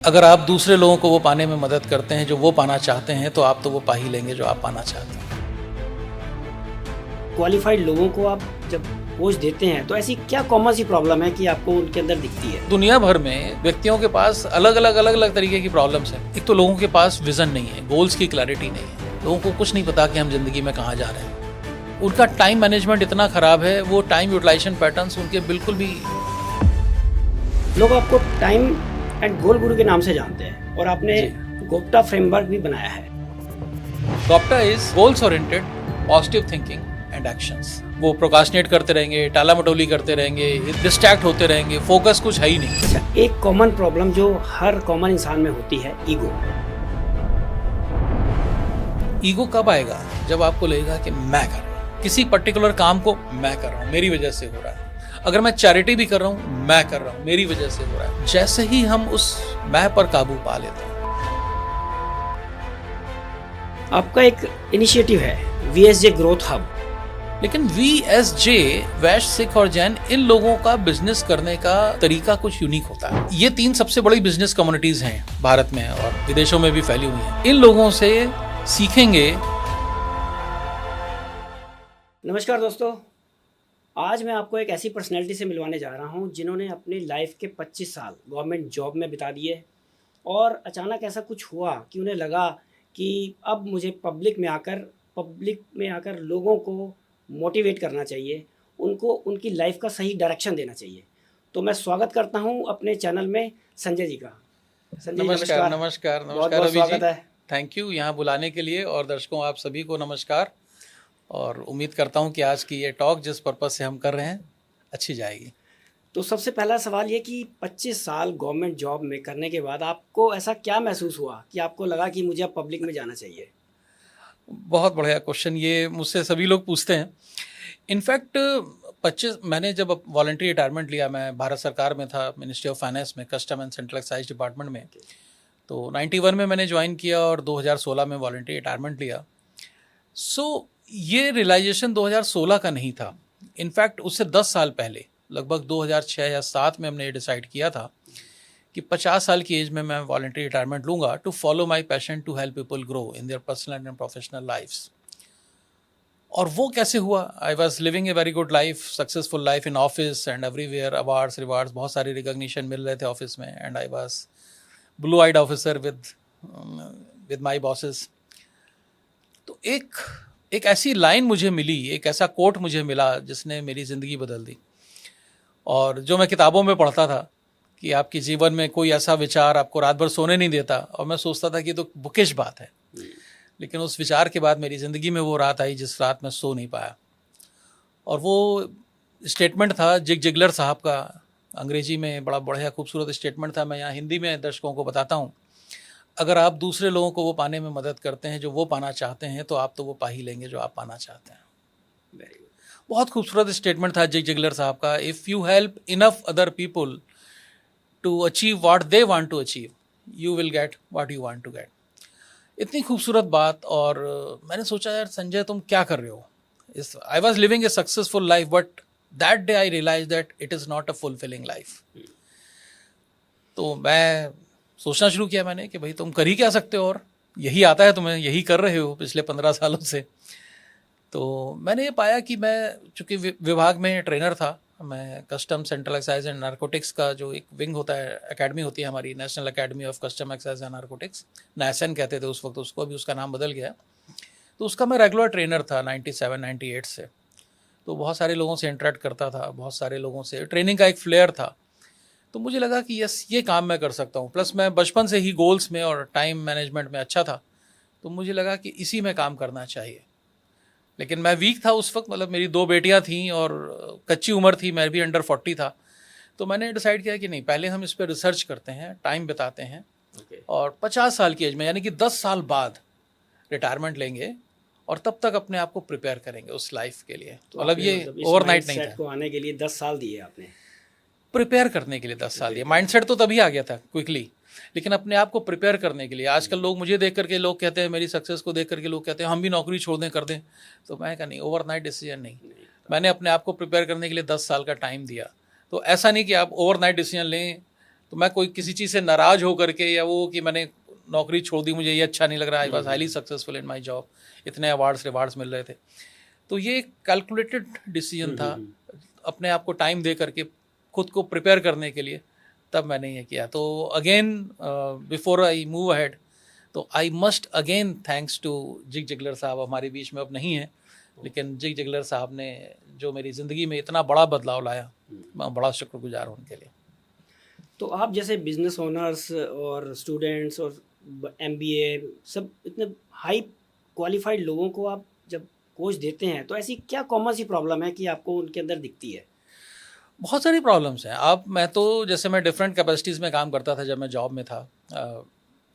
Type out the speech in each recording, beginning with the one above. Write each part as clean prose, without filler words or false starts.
अगर आप दूसरे लोगों को वो पाने में मदद करते हैं जो वो पाना चाहते हैं, तो आप तो वो पा ही लेंगे जो आप पाना चाहते हैं। क्वालिफाइड लोगों को आप जब पोस्ट देते हैं तो ऐसी क्या कॉमन सी प्रॉब्लम है कि आपको उनके अंदर दिखती है? दुनिया भर में व्यक्तियों के पास अलग अलग तरीके की प्रॉब्लम्स हैं। एक तो लोगों के पास विजन नहीं है, गोल्स की क्लैरिटी नहीं है, लोगों को कुछ नहीं पता कि हम जिंदगी में कहाँ जा रहे हैं। उनका टाइम मैनेजमेंट इतना खराब है, वो टाइम यूटिलाइजेशन पैटर्न्स उनके बिल्कुल भी। लोग आपको टाइम एंड गोल गुरु के नाम से जानते हैं और आपने गोप्टा फ्रेमवर्क भी बनाया है। GOPTA is goals oriented positive thinking and actions. वो प्रोकास्टिनेट करते रहेंगे, टाला मटोली करते रहेंगे, डिस्ट्रैक्ट होते रहेंगे, फोकस कुछ है ही नहीं। अच्छा, एक कॉमन प्रॉब्लम जो हर कॉमन इंसान में होती है, ईगो। ईगो कब आएगा? जब आपको लगेगा कि मैं कर रहा हूँ, किसी पर्टिकुलर काम को मैं कर रहा हूँ, मेरी वजह से हो रहा है। अगर मैं चैरिटी भी कर रहा हूँ, मैं कर रहा हूँ, मेरी वजह से हो रहा है। जैसे ही हम उस मैं पर काबू पा लेते हैं। आपका एक इनिशिएटिव है VSJ ग्रोथ हब, लेकिन VSJ, वैश्य, सिख और जैन, इन लोगों का बिजनेस करने का तरीका कुछ यूनिक होता है। ये 3 सबसे बड़ी बिजनेस कम्युनिटीज हैं भारत में और विदेशों में भी फैली हुई हैं। इन लोगों से सीखेंगे। नमस्कार दोस्तों, आज मैं आपको एक ऐसी पर्सनैलिटी से मिलवाने जा रहा हूं जिन्होंने अपनी लाइफ के 25 साल गवर्नमेंट जॉब में बिता दिए और अचानक ऐसा कुछ हुआ कि उन्हें लगा कि अब मुझे पब्लिक में आकर लोगों को मोटिवेट करना चाहिए, उनको उनकी लाइफ का सही डायरेक्शन देना चाहिए। तो मैं स्वागत करता हूं अपने चैनल में संजय जी का। संजय, नमस्कार बहुत रवि स्वागत जी, है। थैंक यू यहाँ बुलाने के लिए। और दर्शकों, आप सभी को नमस्कार। और उम्मीद करता हूँ कि आज की ये टॉक जिस पर्पस से हम कर रहे हैं अच्छी जाएगी। तो सबसे पहला सवाल ये कि 25 साल गवर्नमेंट जॉब में करने के बाद आपको ऐसा क्या महसूस हुआ कि आपको लगा कि मुझे अब पब्लिक में जाना चाहिए? बहुत बढ़िया क्वेश्चन, ये मुझसे सभी लोग पूछते हैं। इनफैक्ट मैंने जब वॉलंटरी रिटायरमेंट लिया, मैं भारत सरकार में था, मिनिस्ट्री ऑफ फाइनेंस में, custom and central excise department में। तो 91 में मैंने ज्वाइन किया और 2016 में वॉलंटरी रिटायरमेंट लिया। सो ये रियलाइजेशन 2016 का नहीं था। इनफैक्ट उससे 10 साल पहले, लगभग 2006 या 7 में हमने ये डिसाइड किया था कि 50 साल की एज में मैं वॉलंटरी रिटायरमेंट लूँगा to follow my passion to help people grow in their personal and professional lifes. और वो कैसे हुआ? I was living a very good life, successful life in office and everywhere, awards, rewards, बहुत सारी recognition मिल रहे थे ऑफिस में। And I was blue eyed officer with my bosses. तो एक ऐसी लाइन मुझे मिली, एक ऐसा कोट मुझे मिला जिसने मेरी ज़िंदगी बदल दी। और जो मैं किताबों में पढ़ता था कि आपके जीवन में कोई ऐसा विचार आपको रात भर सोने नहीं देता, और मैं सोचता था कि तो बुकिश बात है। लेकिन उस विचार के बाद मेरी ज़िंदगी में वो रात आई जिस रात मैं सो नहीं पाया। और वो स्टेटमेंट था जिग जिगलर साहब का, अंग्रेजी में बड़ा बढ़िया खूबसूरत स्टेटमेंट था। मैं यहाँ हिंदी में दर्शकों को बताता हूँ। अगर आप दूसरे लोगों को वो पाने में मदद करते हैं जो वो पाना चाहते हैं, तो आप तो वो पा ही लेंगे जो आप पाना चाहते हैं। Very good. बहुत खूबसूरत स्टेटमेंट था जिग जिगलर साहब का। If you help enough other people to achieve what they want to achieve, you will get what you want to get. इतनी खूबसूरत बात। और मैंने सोचा, यार संजय, तुम क्या कर रहे हो? I was living a successful life, but that day I realize that it is not a fulfilling life. तो मैं सोचना शुरू किया मैंने कि भाई तुम कर ही क्या सकते हो, और यही आता है तुम्हें, यही कर रहे हो पिछले 15 सालों से। तो मैंने ये पाया कि मैं चूँकि विभाग में ट्रेनर था, मैं custom, central excise and narcotics का जो एक विंग होता है, एकेडमी होती है हमारी, national academy of custom excise and narcotics, NACN कहते थे उस वक्त उसको, अभी उसका नाम बदल गया। तो उसका मैं रेगुलर ट्रेनर था 97-98 से। तो बहुत सारे लोगों से इंटरेक्ट करता था, बहुत सारे लोगों से ट्रेनिंग का एक फ्लेयर था। तो मुझे लगा कि यस, ये काम मैं कर सकता हूँ। प्लस मैं बचपन से ही गोल्स में और टाइम मैनेजमेंट में अच्छा था, तो मुझे लगा कि इसी में काम करना चाहिए। लेकिन मैं वीक था उस वक्त, मतलब मेरी 2 बेटियाँ थीं और कच्ची उम्र थी, मैं भी अंडर 40 था। तो मैंने डिसाइड किया कि नहीं, पहले हम इस पर रिसर्च करते हैं, टाइम बिताते हैं, और 50 साल की एज में, यानी कि 10 साल बाद रिटायरमेंट लेंगे, और तब तक अपने आप को प्रिपेयर करेंगे उस लाइफ के लिए। तो मतलब ये ओवरनाइट नहीं था। को आने के लिए 10 साल दिए आपने, प्रिपेयर करने के लिए 10 साल दिया। माइंडसेट तो तभी आ गया था क्विकली, लेकिन अपने आप को प्रिपेयर करने के लिए। आजकल लोग मुझे देख करके लोग कहते हैं, मेरी सक्सेस को देख करके लोग कहते हैं हम भी नौकरी छोड़ दें, कर दें। तो मैं कहा नहीं, ओवरनाइट डिसीजन नहीं। मैंने अपने आप को प्रिपेयर करने के लिए 10 साल का टाइम दिया। तो ऐसा नहीं कि आप ओवरनाइट डिसीजन लें, तो मैं कोई किसी चीज़ से नाराज़ हो करके या वो कि मैंने नौकरी छोड़ दी, मुझे ये अच्छा नहीं लग रहा, I was highly successful in my job, इतने अवार्ड्स मिल रहे थे, तो ये एक कैलकुलेटेड डिसीजन था अपने आप को टाइम दे करके खुद को प्रिपेयर करने के लिए, तब मैंने ये किया। तो again before I move ahead, तो I must again thanks to Zig Ziglar साहब, हमारे बीच में अब नहीं है, लेकिन जिग जिगलर साहब ने जो मेरी ज़िंदगी में इतना बड़ा बदलाव लाया, मैं बड़ा शुक्रगुजार हूँ उनके लिए। तो आप जैसे बिजनेस ओनर्स और स्टूडेंट्स और एमबीए सब इतने हाई क्वालिफाइड लोगों को आप जब कोच देते हैं, तो ऐसी क्या कॉमन सी प्रॉब्लम है कि आपको उनके अंदर दिखती है? बहुत सारी प्रॉब्लम्स हैं। आप मैं तो जैसे मैं डिफरेंट कैपेसिटीज़ में काम करता था जब मैं जॉब में था।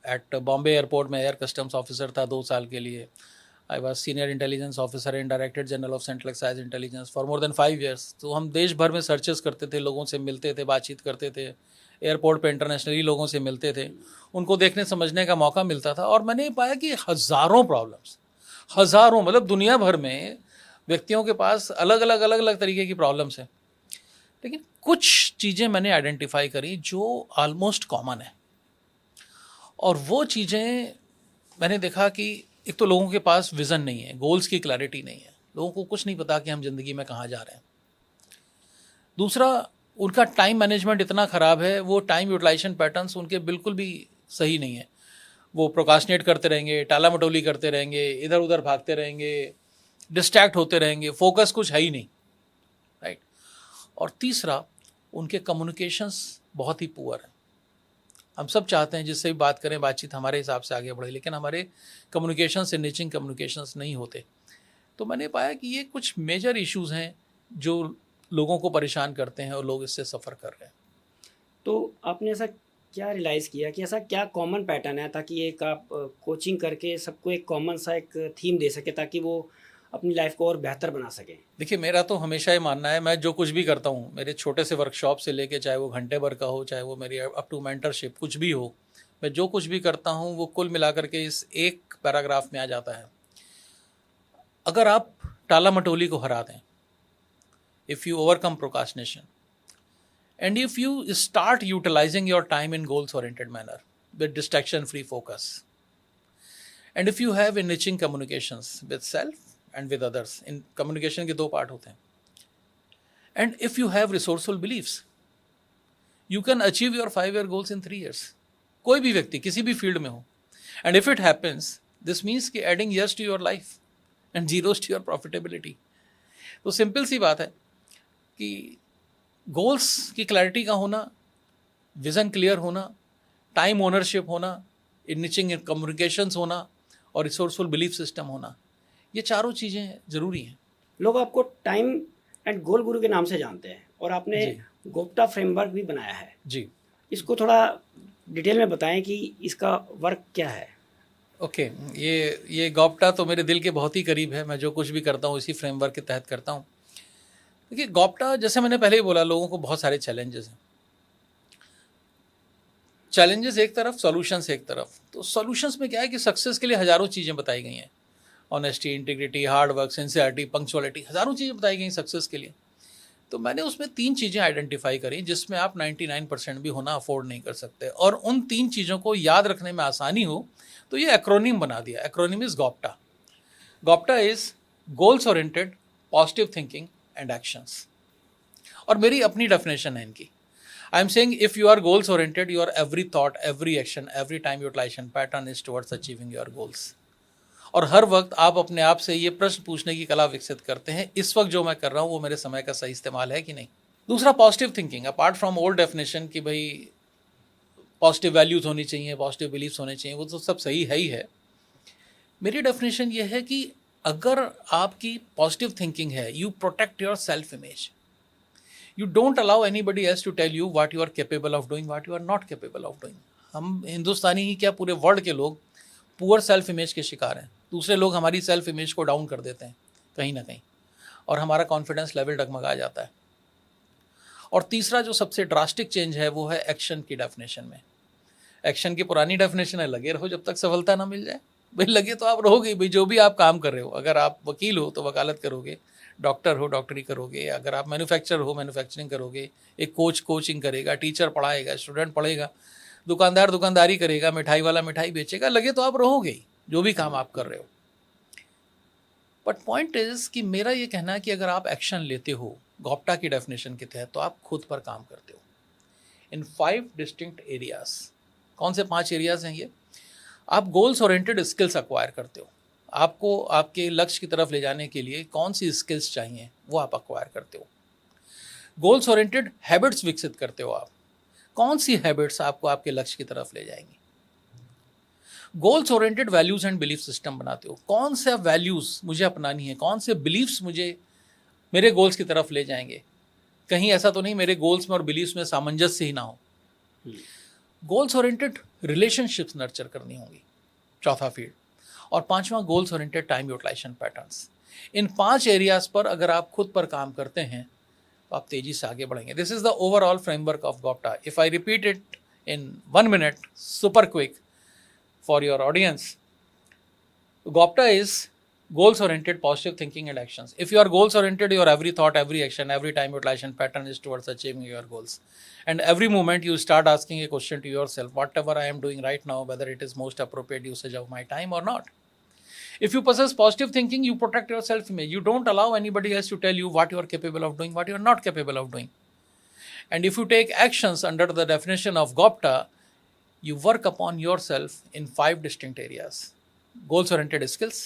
एट बॉम्बे एयरपोर्ट में एयर कस्टम्स ऑफिसर था 2 साल के लिए। I was senior intelligence officer and director general of central excise intelligence for more than 5 years। तो हम देश भर में सर्चेस करते थे, लोगों से मिलते थे, बातचीत करते थे, एयरपोर्ट पे इंटरनेशनली लोगों से मिलते थे, उनको देखने समझने का मौका मिलता था। और मैंने पाया कि हज़ारों प्रॉब्लम्स, हज़ारों, मतलब दुनिया भर में व्यक्तियों के पास अलग अलग तरीके की प्रॉब्लम्स हैं, लेकिन कुछ चीज़ें मैंने आइडेंटिफाई करी जो ऑलमोस्ट कॉमन है। और वो चीज़ें मैंने देखा कि एक तो लोगों के पास विज़न नहीं है, गोल्स की क्लैरिटी नहीं है, लोगों को कुछ नहीं पता कि हम ज़िंदगी में कहाँ जा रहे हैं। दूसरा, उनका टाइम मैनेजमेंट इतना ख़राब है, वो टाइम यूटिलाइजेशन पैटर्न्स उनके बिल्कुल भी सही नहीं है। वो प्रोकास्टिनेट करते रहेंगे, टाला मटोली करते रहेंगे, इधर उधर भागते रहेंगे, डिस्ट्रैक्ट होते रहेंगे, फोकस कुछ है ही नहीं, राइट। और तीसरा, उनके कम्युनिकेशंस बहुत ही पुअर है। हम सब चाहते हैं जिससे भी बात करें, बातचीत हमारे हिसाब से आगे बढ़े, लेकिन हमारे कम्युनिकेशंस इनरिचिंग कम्युनिकेशंस नहीं होते। तो मैंने पाया कि ये कुछ मेजर इश्यूज़ हैं जो लोगों को परेशान करते हैं और लोग इससे सफ़र कर रहे हैं। तो आपने ऐसा क्या रियलाइज़ किया कि ऐसा क्या कॉमन पैटर्न है, ताकि एक आप कोचिंग करके सबको एक कॉमन सा एक थीम दे सके ताकि वो अपनी लाइफ को और बेहतर बना सके? देखिए, मेरा तो हमेशा ये मानना है, मैं जो कुछ भी करता हूँ, मेरे छोटे से वर्कशॉप से लेके, चाहे वो घंटे भर का हो, चाहे वो मेरी अप टू मेंटरशिप कुछ भी हो, मैं जो कुछ भी करता हूँ वो कुल मिलाकर के इस एक पैराग्राफ में आ जाता है। अगर आप टाला मटोली को हरा दें, if you overcome procrastination and if you start utilizing your time in goals oriented manner with distraction free focus, and if you have enriching communications with self and with others, in communication के 2 part होते हैं, and if you have resourceful beliefs, you can achieve your 5-year goals in 3 years। कोई भी व्यक्ति किसी भी field में हो, and if it happens, this means कि adding years to your life and zeros to your profitability। तो simple सी बात है कि गोल्स की क्लैरिटी का होना, विज़न क्लियर होना, टाइम ओनरशिप होना, इनिचिंग कम्युनिकेशंस होना और रिसोर्सफुल बिलीफ सिस्टम होना, ये चारों चीज़ें ज़रूरी हैं। लोग आपको टाइम एंड गोल गुरु के नाम से जानते हैं और आपने गोप्टा फ्रेमवर्क भी बनाया है जी। इसको थोड़ा डिटेल में बताएं कि इसका वर्क क्या है। ओके, ये गोप्टा तो मेरे दिल के बहुत ही करीब है। मैं जो कुछ भी करता हूँ इसी फ्रेमवर्क के तहत करता हूँ। देखिए, गोप्टा, जैसे मैंने पहले ही बोला, लोगों को बहुत सारे चैलेंजेस हैं। चैलेंजेस एक तरफ, सॉल्यूशंस एक तरफ। तो सॉल्यूशंस में क्या है कि सक्सेस के लिए हज़ारों चीज़ें बताई गई हैं। Honesty, integrity, hard work, sincerity, punctuality, हज़ारों चीज़ें बताई गई सक्सेस के लिए। तो मैंने उसमें 3 चीज़ें आइडेंटिफाई करी जिसमें आप 99% भी होना अफोर्ड नहीं कर सकते, और उन 3 चीज़ों को याद रखने में आसानी हो, तो ये एक्रोनिम बना दिया। Acronym is GOPTA. GOPTA is goals oriented, positive thinking and actions. और मेरी अपनी डेफिनेशन है इनकी। I am saying if you are goals oriented, your every thought, every action, every time utilization pattern is towards achieving your goals. और हर वक्त आप अपने आप से ये प्रश्न पूछने की कला विकसित करते हैं, इस वक्त जो मैं कर रहा हूँ वो मेरे समय का सही इस्तेमाल है कि नहीं। दूसरा, positive thinking. Apart from old definition कि भाई पॉजिटिव वैल्यूज होनी चाहिए, पॉजिटिव बिलीफ्स होने चाहिए, वो तो सब सही है ही है। मेरी डेफिनेशन ये है कि अगर आपकी पॉजिटिव थिंकिंग है, you protect your self image. You don't allow anybody else to tell you what you are capable of doing, what you are not capable of doing. हम हिंदुस्तानी ही क्या, पूरे वर्ल्ड के लोग पुअर सेल्फ इमेज के शिकार हैं। दूसरे लोग हमारी सेल्फ इमेज को डाउन कर देते हैं कहीं ना कहीं, और हमारा कॉन्फिडेंस लेवल डगमगा जाता है। और तीसरा जो सबसे ड्रास्टिक चेंज है वो है एक्शन की डेफिनेशन में। एक्शन की पुरानी डेफिनेशन है लगे रहो जब तक सफलता ना मिल जाए। भाई लगे तो आप रहोगे, भाई जो भी आप काम कर रहे हो, अगर आप वकील हो तो वकालत करोगे, डॉक्टर हो डॉक्टरी करोगे, अगर आप मैन्युफैक्चरर हो मैन्युफैक्चरिंग करोगे, एक कोच कोचिंग करेगा, टीचर पढ़ाएगा, स्टूडेंट पढ़ेगा, दुकानदार दुकानदारी करेगा, मिठाई वाला मिठाई बेचेगा, लगे तो आप रहोगे ही जो भी काम आप कर रहे हो। बट पॉइंट इज कि मेरा ये कहना है कि अगर आप एक्शन लेते हो गॉप्टा की डेफिनेशन के तहत तो आप खुद पर काम करते हो इन 5 डिस्टिंक्ट एरियाज। कौन से 5 एरियाज हैं ये? आप गोल्स ओरिएंटेड स्किल्स अक्वायर करते हो, आपको आपके लक्ष्य की तरफ ले जाने के लिए कौन सी स्किल्स चाहिए वो आप अक्वायर करते हो। गोल्स ओरिएंटेड हैबिट्स विकसित करते हो आप, कौन सी हैबिट्स आपको आपके लक्ष्य की तरफ ले जाएंगी। Goals oriented values and belief system बनाते हो, कौन से वैल्यूज मुझे अपनानी है, कौन से बिलीफ्स मुझे मेरे गोल्स की तरफ ले जाएंगे, कहीं ऐसा तो नहीं मेरे गोल्स में और बिलीफ्स में सामंजस्य ही ना हो। गोल्स ओरिएंटेड रिलेशनशिप्स नर्चर करनी होंगी, चौथा फील्ड। और पांचवा goals oriented time utilization patterns. इन 5 एरियाज पर अगर आप खुद पर काम करते हैं तो आप तेजी से आगे बढ़ेंगे। This is the overall framework of GOPTA. If I repeat it in 1 minute super quick for your audience, GOPTA is goals oriented positive thinking and actions. If you are goals oriented, your every thought, every action, every time utilization pattern is towards achieving your goals. And every moment you start asking a question to yourself, whatever I am doing right now, whether it is most appropriate usage of my time or not. If you possess positive thinking, you protect your self image. You don't allow anybody else to tell you what you are capable of doing, what you are not capable of doing. And if you take actions under the definition of GOPTA, you work upon yourself in 5 distinct areas: goals oriented skills,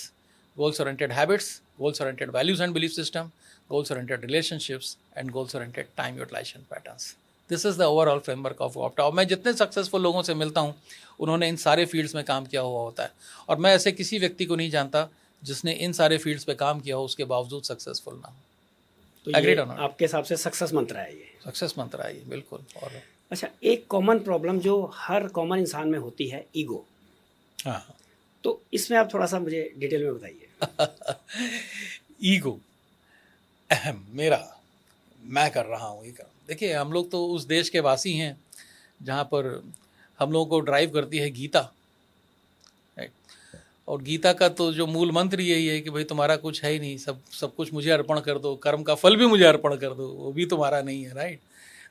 goals oriented habits, goals oriented values and belief system, goals oriented relationships, and goals oriented time utilization patterns. This is the overall framework of GOPTA. और मैं जितने successful लोगों से मिलता हूँ उन्होंने इन सारे fields में काम किया हुआ होता है, और मैं ऐसे किसी व्यक्ति को नहीं जानता जिसने इन सारे फील्ड्स पे काम किया हो उसके बावजूद सक्सेसफुल ना हो। तो ये आपके हिसाब से सक्सेस मंत्र है ये? सक्सेस मंत्र है ये, बिल्कुल। और अच्छा, एक कॉमन प्रॉब्लम जो हर कॉमन इंसान में होती है, ईगो। हाँ, तो इसमें आप थोड़ा सा मुझे डिटेल में बताइए। ईगो, अहम, मेरा, मैं कर रहा हूँ, ये कर। देखिए, हम लोग तो उस देश के वासी हैं जहाँ पर हम लोगों को ड्राइव करती है गीता, राइट। और गीता का तो जो मूल मंत्र यही है कि भाई तुम्हारा कुछ है ही नहीं, सब कुछ मुझे अर्पण कर दो, कर्म का फल भी मुझे अर्पण कर दो, वो भी तुम्हारा नहीं है, राइट।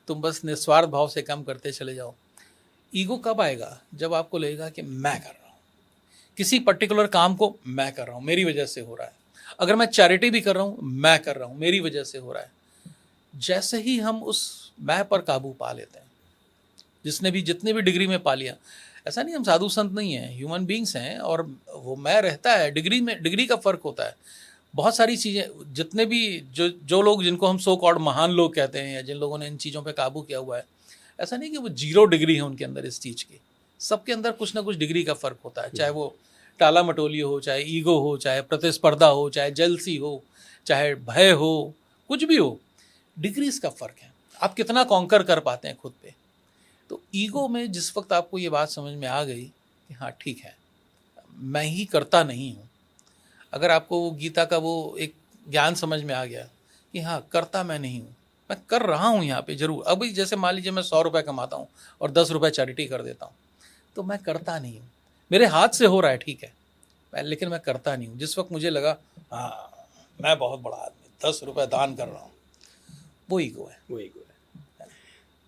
तुम बस निस्वार्थ भाव से काम करते चले जाओ। ईगो कब आएगा? जब आपको लगेगा कि मैं कर रहा हूँ किसी पर्टिकुलर काम को, मैं कर रहा हूँ, मेरी वजह से हो रहा है। अगर मैं चैरिटी भी कर रहा हूँ, मैं कर रहा हूँ, मेरी वजह से हो रहा है। जैसे ही हम उस मैं पर काबू पा लेते हैं, जितने भी डिग्री में पा लिया, ऐसा नहीं हम साधु संत नहीं हैं, ह्यूमन बींग्स हैं, और वो मैं रहता है, डिग्री का फर्क होता है। बहुत सारी चीज़ें, जितने भी जो लोग जिनको हम सो कॉल्ड महान लोग कहते हैं, या जिन लोगों ने इन चीज़ों पे काबू किया हुआ है, ऐसा नहीं कि वो 0 डिग्री है उनके अंदर इस चीज़ की। सबके अंदर कुछ ना कुछ डिग्री का फ़र्क होता है, चाहे वो टाला मटोली हो, चाहे ईगो हो, चाहे प्रतिस्पर्धा हो, चाहे जेलसी हो, चाहे भय हो, कुछ भी हो, डिग्रीज का फ़र्क है। आप कितना कॉन्कर कर पाते हैं खुद पे। तो ईगो में जिस वक्त आपको ये बात समझ में आ गई कि हाँ ठीक है, मैं ही करता नहीं हूँ, अगर आपको वो गीता का वो एक ज्ञान समझ में आ गया कि हाँ करता मैं नहीं हूँ, मैं कर रहा हूँ यहाँ पे ज़रूर। अभी जैसे मान लीजिए मैं 100 रुपये कमाता हूँ और 10 रुपये चैरिटी कर देता हूँ, तो मैं करता नहीं हूँ, मेरे हाथ से हो रहा है, ठीक है, लेकिन मैं करता नहीं हूँ। जिस वक्त मुझे लगा हाँ मैं बहुत बड़ा आदमी, 10 रुपये दान कर रहा हूँ, वो ईगो है, वो ईगो है।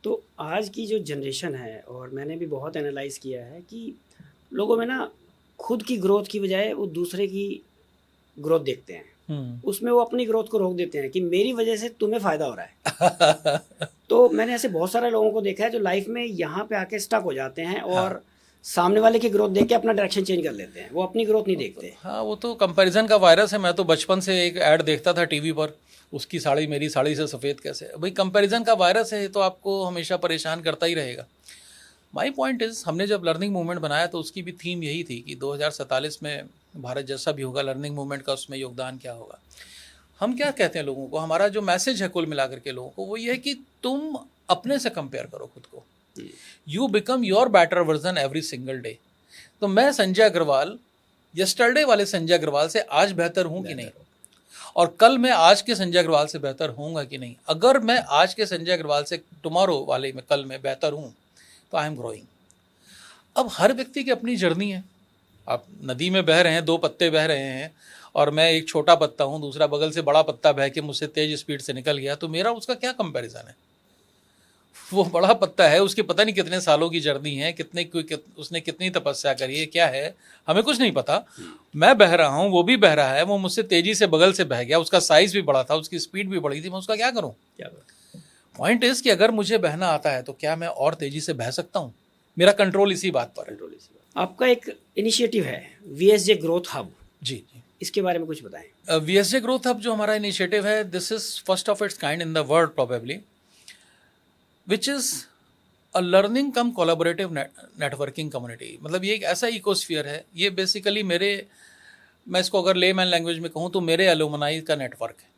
तो आज की जो जनरेशन है, और मैंने भी बहुत एनालाइज किया है कि लोगों में ना खुद की ग्रोथ की बजाय वो दूसरे की ग्रोथ देखते हैं, उसमें वो अपनी ग्रोथ को रोक देते हैं कि मेरी वजह से तुम्हें फ़ायदा हो रहा है। तो मैंने ऐसे बहुत सारे लोगों को देखा है जो लाइफ में यहाँ पे आके स्टक हो जाते हैं और सामने वाले की ग्रोथ देख के अपना डायरेक्शन चेंज कर लेते हैं, वो अपनी ग्रोथ नहीं देखते। हाँ, वो तो कंपैरिजन का वायरस है। मैं तो बचपन से एक ऐड देखता था टीवी पर, उसकी साड़ी मेरी साड़ी से सफ़ेद कैसे। भाई कंपैरिजन का वायरस है, तो आपको हमेशा परेशान करता ही रहेगा। माई पॉइंट इज़, हमने जब लर्निंग मूवमेंट बनाया तो उसकी भी थीम यही थी कि 2047 में भारत जैसा भी होगा, लर्निंग मूवमेंट का उसमें योगदान क्या होगा। हम क्या कहते हैं लोगों को, हमारा जो मैसेज है कुल मिलाकर के लोगों को, वो ये है कि तुम अपने से कंपेयर करो खुद को, you become your better version every single day. तो मैं संजय अग्रवाल यस्टरडे वाले संजय अग्रवाल से आज बेहतर हूँ कि नहीं, और कल मैं आज के संजय अग्रवाल से बेहतर होऊंगा कि नहीं। अगर मैं आज के संजय अग्रवाल से टुमारो वाले में कल में बेहतर हूँ तो आई एम ग्रोइंग। अब हर व्यक्ति की अपनी जर्नी है। आप नदी में बह रहे हैं, 2 पत्ते बह रहे हैं, और मैं एक छोटा पत्ता हूँ, दूसरा बगल से बड़ा पत्ता बह के मुझसे तेज स्पीड से निकल गया, तो मेरा उसका क्या कंपैरिजन है। वो बड़ा पत्ता है, उसकी पता नहीं कितने सालों की जर्नी है, उसने कितनी तपस्या करी है, क्या है, हमें कुछ नहीं पता। मैं बह रहा हूँ, वो भी बह रहा है, वो मुझसे तेजी से बगल से बह गया, उसका साइज भी बड़ा था, उसकी स्पीड भी बड़ी थी, मैं उसका क्या करूँ। पॉइंट इज कि अगर मुझे बहना आता है तो क्या मैं और तेजी से बह सकता हूँ। मेरा कंट्रोल इसी बात पर है। आपका एक इनिशिएटिव है वीएसजे ग्रोथ हब, जी जी, इसके बारे में कुछ बताएं। वीएसजे ग्रोथ हब जो हमारा इनिशिएटिव है, this is first of its kind in the world probably, which is a learning come collaborative networking community. मतलब ये एक ऐसा इकोस्फीयर है, ये बेसिकली मैं इसको अगर लेमैन लैंग्वेज में कहूँ तो मेरे एलुमनाई का नेटवर्क है।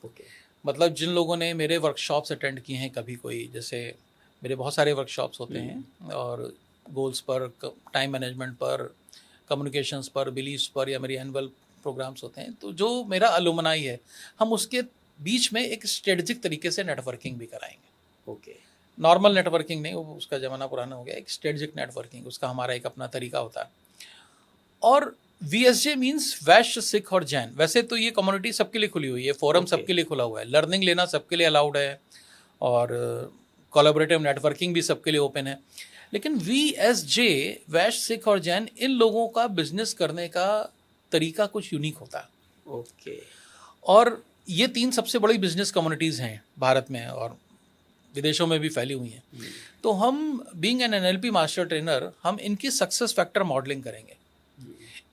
ओके। मतलब जिन लोगों ने मेरे वर्कशॉप्स अटेंड किए हैं कभी, कोई जैसे मेरे बहुत सारे वर्कशॉप्स होते हैं और गोल्स पर, टाइम मैनेजमेंट पर, कम्युनिकेशंस पर, बिलीव्स पर, या मेरी एनुअल प्रोग्राम्स होते हैं, तो जो मेरा अलुमनाई है, हम उसके बीच में एक स्ट्रेटजिक तरीके से नेटवर्किंग भी कराएंगे। ओके। नॉर्मल नेटवर्किंग नहीं, वो उसका ज़माना पुराना हो गया, एक स्ट्रेटजिक नेटवर्किंग, उसका हमारा एक अपना तरीका होता है। और VSJ मीन्स वैश्य, सिख और जैन। वैसे तो ये कम्युनिटी सबके लिए खुली हुई है, फोरम सबके लिए खुला हुआ है, लर्निंग लेना सबके लिए अलाउड है, और कोलैबोरेटिव नेटवर्किंग भी सबके लिए ओपन है। लेकिन VSJ, वैश्य, सिख और जैन, इन लोगों का बिजनेस करने का तरीका कुछ यूनिक होता है। ओके। और ये 3 सबसे बड़ी बिजनेस कम्युनिटीज़ हैं भारत में और विदेशों में भी फैली हुई हैं। तो हम being an NLP master trainer, हम इनकी सक्सेस फैक्टर मॉडलिंग करेंगे,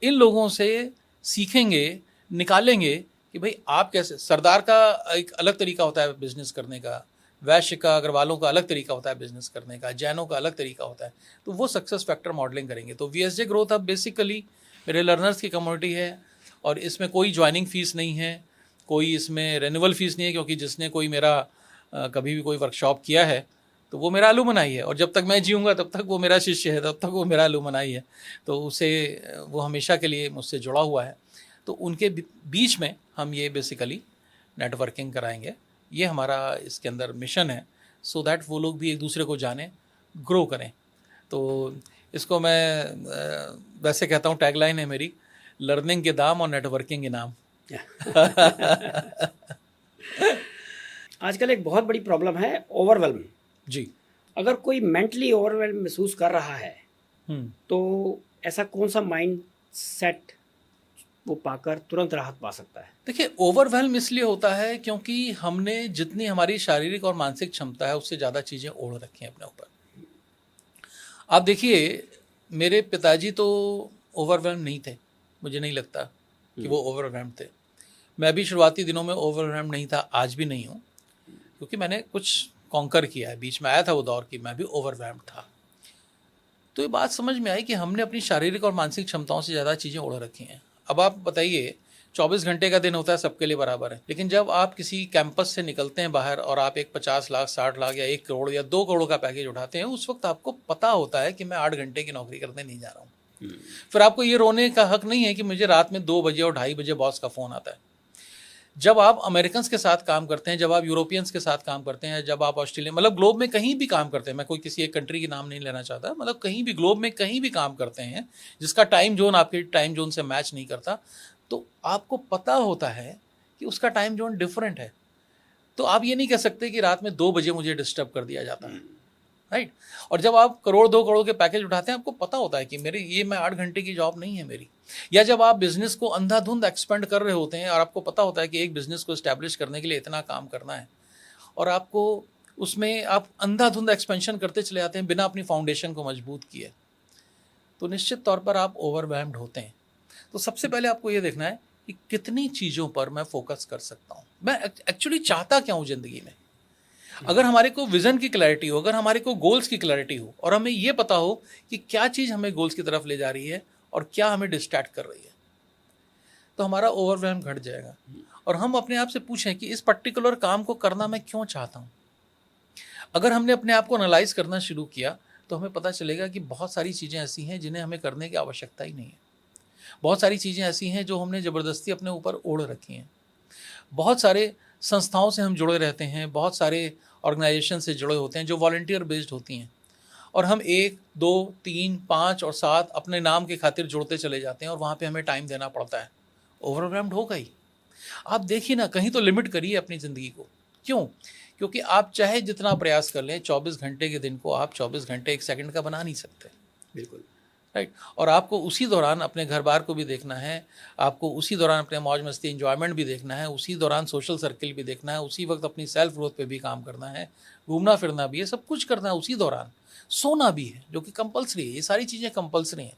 इन लोगों से सीखेंगे, निकालेंगे कि भाई आप कैसे। सरदार का एक अलग तरीका होता है बिजनेस करने का, वैश्य का, अग्रवालों का अलग तरीका होता है बिजनेस करने का, जैनों का अलग तरीका होता है, तो वो सक्सेस फैक्टर मॉडलिंग करेंगे। तो VSJ ग्रोथ अब बेसिकली मेरे लर्नर्स की कम्युनिटी है, और इसमें कोई ज्वाइनिंग फ़ीस नहीं है, कोई इसमें रेन्यूअल फ़ीस नहीं है, क्योंकि जिसने कोई मेरा कभी भी कोई वर्कशॉप किया है तो वो मेरा अलुमनाई है, और जब तक मैं जीऊँगा तब तक वो मेरा शिष्य है, तब तक वो मेरा अलुमनाई है, तो उसे वो हमेशा के लिए मुझसे जुड़ा हुआ है। तो उनके बीच में हम ये बेसिकली नेटवर्किंग कराएंगे, ये हमारा इसके अंदर मिशन है, सो दैट वो लोग भी एक दूसरे को जाने, ग्रो करें। तो इसको मैं वैसे कहता हूँ, टैगलाइन है मेरी, लर्निंग के दाम और नेटवर्किंग इनाम। आजकल एक बहुत बड़ी प्रॉब्लम है ओवरवेल्म। जी। अगर कोई मेंटली ओवरवेल्म महसूस कर रहा है तो ऐसा कौन सा माइंड सेट वो पाकर तुरंत राहत पा सकता है? देखिए, ओवरवेल्म इसलिए होता है क्योंकि हमने जितनी हमारी शारीरिक और मानसिक क्षमता है उससे ज़्यादा चीज़ें ओढ़ रखी हैं अपने ऊपर। आप देखिए, मेरे पिताजी तो ओवरवेल्म नहीं थे, मुझे नहीं लगता कि वो ओवरवेल्म थे। मैं भी शुरुआती दिनों में ओवरवेल्म नहीं था, आज भी नहीं हूँ, क्योंकि मैंने कुछ कॉन्कर किया है। बीच में आया था वो दौर कि मैं भी ओवरवेल्म था। तो ये बात समझ में आई कि हमने अपनी शारीरिक और मानसिक क्षमताओं से ज़्यादा चीज़ें ओढ़ रखी हैं। अब आप बताइए, 24 घंटे का दिन होता है, सबके लिए बराबर है, लेकिन जब आप किसी कैंपस से निकलते हैं बाहर और आप एक 50 लाख, 60 लाख या 1 करोड़ या 2 करोड़ का पैकेज उठाते हैं, उस वक्त आपको पता होता है कि मैं 8 घंटे की नौकरी करने नहीं जा रहा हूँ। फिर आपको ये रोने का हक नहीं है कि मुझे रात में 2 बजे और 2:30 बजे बॉस का फ़ोन आता है। जब आप अमेरिकन के साथ काम करते हैं, जब आप यूरोपियंस के साथ काम करते हैं, जब आप ऑस्ट्रेलिया, मतलब ग्लोब में कहीं भी काम करते हैं, मैं कोई किसी एक कंट्री की नाम नहीं लेना चाहता, मतलब कहीं भी ग्लोब में कहीं भी काम करते हैं जिसका टाइम जोन आपके टाइम जोन से मैच नहीं करता, तो आपको पता होता है कि उसका टाइम जोन डिफरेंट है। तो आप ये नहीं कह सकते कि रात में 2 बजे मुझे डिस्टर्ब कर दिया जाता है, राइट। और जब आप करोड़ 2 करोड़ के पैकेज उठाते हैं, आपको पता होता है कि मैं 8 घंटे की जॉब नहीं है मेरी। या जब आप बिजनेस को अंधाधुंध एक्सपेंड कर रहे होते हैं और आपको पता होता है कि एक बिजनेस को एस्टैब्लिश करने के लिए इतना काम करना है, और आपको उसमें आप अंधाधुंध एक्सपेंशन करते चले जाते हैं बिना अपनी फाउंडेशन को मजबूत किए, तो निश्चित तौर पर आप ओवरवेल्म्ड होते हैं। तो सबसे पहले आपको ये देखना है कि कितनी चीज़ों पर मैं फोकस कर सकता हूँ, मैं एक्चुअली चाहता क्या हूँ ज़िंदगी में। अगर हमारे को विज़न की क्लैरिटी हो, अगर हमारे को गोल्स की क्लैरिटी हो, और हमें ये पता हो कि क्या चीज़ हमें गोल्स की तरफ ले जा रही है और क्या हमें डिस्ट्रैक्ट कर रही है, तो हमारा ओवरवेल्म घट जाएगा। और हम अपने आप से पूछें कि इस पर्टिकुलर काम को करना मैं क्यों चाहता हूँ। अगर हमने अपने आप को एनालाइज करना शुरू किया तो हमें पता चलेगा कि बहुत सारी चीज़ें ऐसी हैं जिन्हें हमें करने की आवश्यकता ही नहीं है। बहुत सारी चीज़ें ऐसी हैं जो हमने ज़बरदस्ती अपने ऊपर ओढ़ रखी हैं। बहुत सारे संस्थाओं से हम जुड़े रहते हैं, बहुत सारे ऑर्गेनाइजेशन से जुड़े होते हैं जो वॉलंटियर बेस्ड होती हैं, और हम 1, 2, 3, 5 और 7 अपने नाम की खातिर जुड़ते चले जाते हैं, और वहाँ पे हमें टाइम देना पड़ता है, ओवरवेल्म्ड होगा ही। आप देखिए ना, कहीं तो लिमिट करिए अपनी ज़िंदगी को। क्यों? क्योंकि आप चाहे जितना प्रयास कर लें, 24 घंटे के दिन को आप 24 घंटे 1 सेकंड का बना नहीं सकते, बिल्कुल। राइट? और आपको उसी दौरान अपने घर-बार को भी देखना है, आपको उसी दौरान अपने मौज-मस्ती, एन्जॉयमेंट भी देखना है, उसी दौरान सोशल सर्किल भी देखना है, उसी वक़्त अपनी सेल्फ ग्रोथ पे भी काम करना है, घूमना-फिरना भी है, सब कुछ करना है उसी दौरान। सोना भी है, जो कि कंपल्सरी है, ये सारी चीज़ें कंपल्सरी हैं।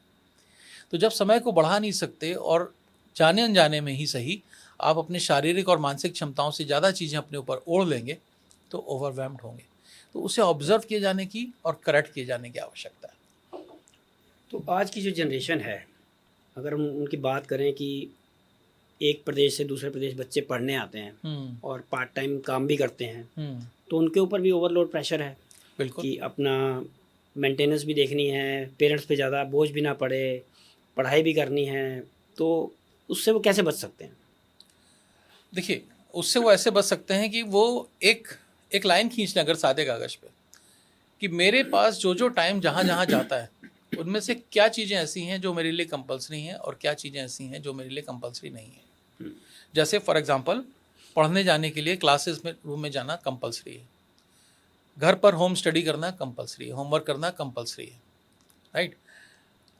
तो जब समय को बढ़ा नहीं सकते और जाने-अनजाने में ही सही, आप अपने शारीरिक और मानसिक क्षमताओं से ज़्यादा चीज़ें अपने ऊपर ओढ़ लेंगे, तो ओवरवेल्म्ड होंगे। तो उसे ऑब्ज़र्व किए जाने की और करेक्ट किए जाने की आवश्यकता है। तो आज की जो जनरेशन है, अगर हम उनकी बात करें कि एक प्रदेश से दूसरे प्रदेश बच्चे पढ़ने आते हैं और पार्ट टाइम काम भी करते हैं, तो उनके ऊपर भी ओवरलोड प्रेशर है बिल्कुल। कि अपना मेंटेनेंस भी देखनी है, पेरेंट्स पे ज़्यादा बोझ भी ना पड़े, पढ़ाई भी करनी है, तो उससे वो कैसे बच सकते हैं? देखिए, उससे वो ऐसे बच सकते हैं कि वो एक एक लाइन खींच लें अगर सादे कागज़ पे, कि मेरे पास जो टाइम जहाँ-जहाँ जाता है, उनमें से क्या चीज़ें ऐसी हैं जो मेरे लिए कंपल्सरी हैं और क्या चीज़ें ऐसी हैं जो मेरे लिए कंपल्सरी नहीं हैं। जैसे फॉर एग्ज़ाम्पल, पढ़ने जाने के लिए क्लासेस में रूम में जाना कंपल्सरी है। घर पर होम स्टडी करना कंपल्सरी है, होमवर्क करना कंपल्सरी है, राइट?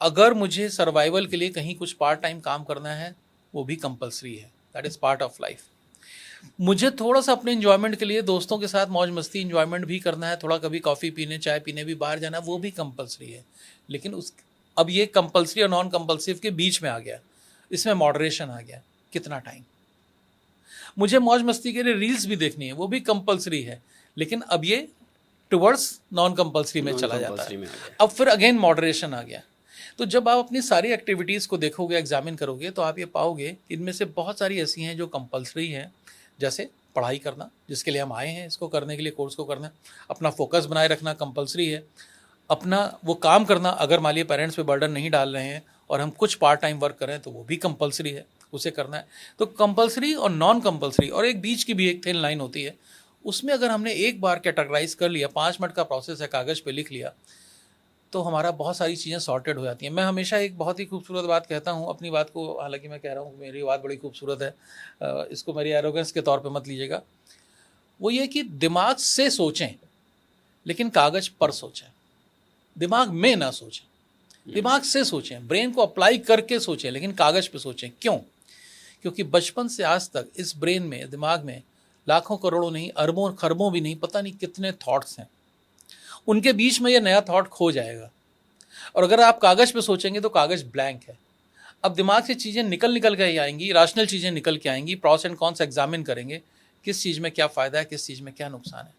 अगर मुझे सर्वाइवल के लिए कहीं कुछ पार्ट टाइम काम करना है, वो भी कंपल्सरी है, that is part of life. मुझे थोड़ा-सा अपने एन्जॉयमेंट के लिए दोस्तों के साथ मौज-मस्ती एन्जॉयमेंट भी करना है, थोड़ा कभी कॉफ़ी पीने, चाय पीने भी बाहर जाना है, वो भी कंपल्सरी है। लेकिन उस अब ये कंपल्सरी और नॉन कंपल्सिव के बीच में आ गया, इसमें मॉडरेशन आ गया, कितना टाइम। मुझे मौज-मस्ती के लिए रील्स भी देखनी है, वो भी कंपल्सरी है, लेकिन अब ये टुवर्ड्स नॉन कंपल्सरी में चला जाता कंपल्सरी है। में आ गया। अब फिर अगेन मॉडरेशन आ गया। तो जब आप अपनी सारी एक्टिविटीज़ को देखोगे, एग्जामिन करोगे, तो आप ये पाओगे कि इनमें से बहुत सारी ऐसी हैं जो कंपल्सरी हैं, जैसे पढ़ाई करना, जिसके लिए हम आए हैं, इसको करने के लिए, कोर्स को करना, अपना फोकस बनाए रखना कंपल्सरी है, अपना वो काम करना, अगर मान लीजिए पेरेंट्स पे बर्डन नहीं डाल रहे हैं और हम कुछ पार्ट टाइम वर्क कर रहे हैं, तो वो भी कंपल्सरी है, उसे करना है। तो कंपल्सरी और नॉन कंपल्सरी और एक बीच की भी एक थिन लाइन होती है, उसमें अगर हमने एक बार कैटेगराइज कर लिया, 5 मिनट का प्रोसेस है, कागज़ पे लिख लिया, तो हमारा बहुत सारी चीज़ें सॉर्टेड हो जाती हैं। मैं हमेशा एक बहुत ही खूबसूरत बात कहता हूँ अपनी बात को, हालांकि मैं कह रहा हूँ मेरी बात बड़ी खूबसूरत है, इसको मेरी एरोगेंस के तौर पे मत लीजिएगा। वो ये कि दिमाग से सोचें, लेकिन कागज़ पर सोचें। दिमाग में ना सोचें, दिमाग से सोचें, ब्रेन को अप्लाई करके सोचें, लेकिन कागज़ पे सोचें। क्यों? क्योंकि बचपन से आज तक इस ब्रेन में, दिमाग में लाखों करोड़ों नहीं, अरबों खरबों भी नहीं, पता नहीं कितने थॉट्स हैं। उनके बीच में ये नया थॉट खो जाएगा, और अगर आप कागज़ पे सोचेंगे तो कागज़ ब्लैंक है। अब दिमाग से चीज़ें निकल के ही आएंगी, रैशनल चीज़ें निकल के आएंगी, प्रॉस एंड कॉन्स एग्जामिन करेंगे, किस चीज़ में क्या फ़ायदा है, किस चीज़ में क्या नुकसान है,